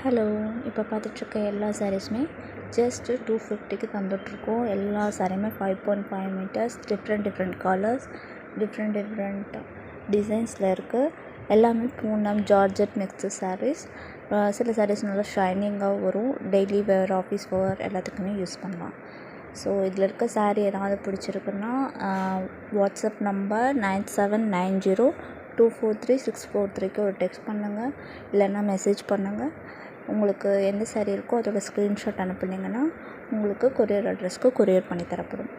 Hello, இப்போ பார்த்துட்ருக்க எல்லா சாரீஸுமே just 250க்கு தந்துகிட்ருக்கோம். எல்லா சாரியுமே 5.5 மீட்டர்ஸ், டிஃப்ரெண்ட் கலர்ஸ், டிஃப்ரெண்ட் டிசைன்ஸில் இருக்குது. எல்லாமே பூனம் ஜார்ஜெட் மிக்ஸ்டு சாரீஸ். சில சாரீஸ் நல்லா ஷைனிங்காக வரும். டெய்லி வேர், ஆஃபீஸ் வேர் எல்லாத்துக்குமே யூஸ் பண்ணலாம். ஸோ இதில் இருக்க சாரீ ஏதாவது பிடிச்சிருக்குன்னா வாட்ஸ்அப் நம்பர் 9790243643க்கு ஒரு டெக்ஸ்ட் பண்ணுங்கள், இல்லைன்னா மெசேஜ் பண்ணுங்கள். உங்களுக்கு எந்த சாரீ இருக்கோ அதோடய ஸ்க்ரீன்ஷாட் அனுப்புனீங்கன்னா உங்களுக்கு கொரியர் அட்ரஸ்க்கு கொரியர் பண்ணி தரப்படும்.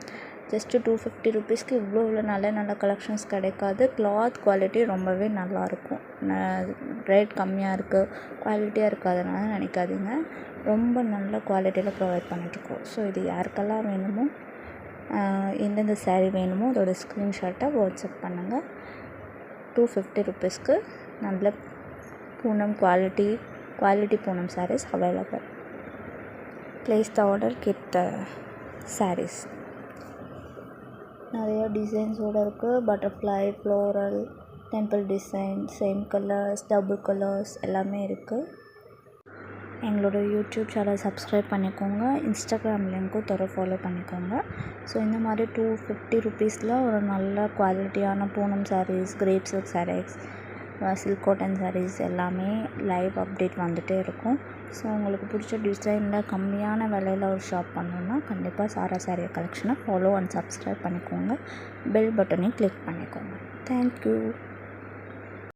ஜஸ்ட்டு 250 ருபீஸ்க்கு இவ்வளோ நல்ல கலெக்ஷன்ஸ் கிடைக்காது. கிளாத் குவாலிட்டி ரொம்பவே நல்லாயிருக்கும். ரேட் கம்மியாக இருக்குது, குவாலிட்டியாக இருக்காதுனால நினைக்காதீங்க. ரொம்ப நல்ல குவாலிட்டியில் ப்ரொவைட் பண்ணிகிட்ருக்கோம். ஸோ இது யாருக்கெல்லாம் வேணுமோ, எந்தெந்த சாரீ வேணுமோ அதோடய ஸ்க்ரீன்ஷாட்டை வாட்ஸ்அப் பண்ணுங்கள். 250 ருபீஸ்க்கு நல்ல Poonam quality Poonam sarees available. Place the order, get the sarees. நிறைய டிசைன்ஸோடு இருக்குது. Butterfly, floral, temple design, same colours, double colours எல்லாமே இருக்குது. எங்களோட யூடியூப் சேனல் சப்ஸ்கிரைப் பண்ணிக்கோங்க. இன்ஸ்டாகிராம் லிங்க்கும் ஃபாலோ பண்ணிக்கோங்க. ஸோ இந்த மாதிரி 250 ருபீஸில் ஒரு நல்ல குவாலிட்டியான Poonam sarees, crepe silk sarees, silk cotton sarees எல்லாமே லைவ் அப்டேட் வந்துகிட்டே இருக்கும். ஸோ உங்களுக்கு பிடிச்ச டிசைனில் கம்மியான விலையில் ஒரு ஷாப் பண்ணணுன்னா கண்டிப்பாக சாரா சாரீ கலெக்ஷனை ஃபாலோ அண்ட் சப்ஸ்கிரைப் பண்ணிக்கோங்க. பெல் பட்டனையும் கிளிக் பண்ணிக்கோங்க. தேங்க்யூ.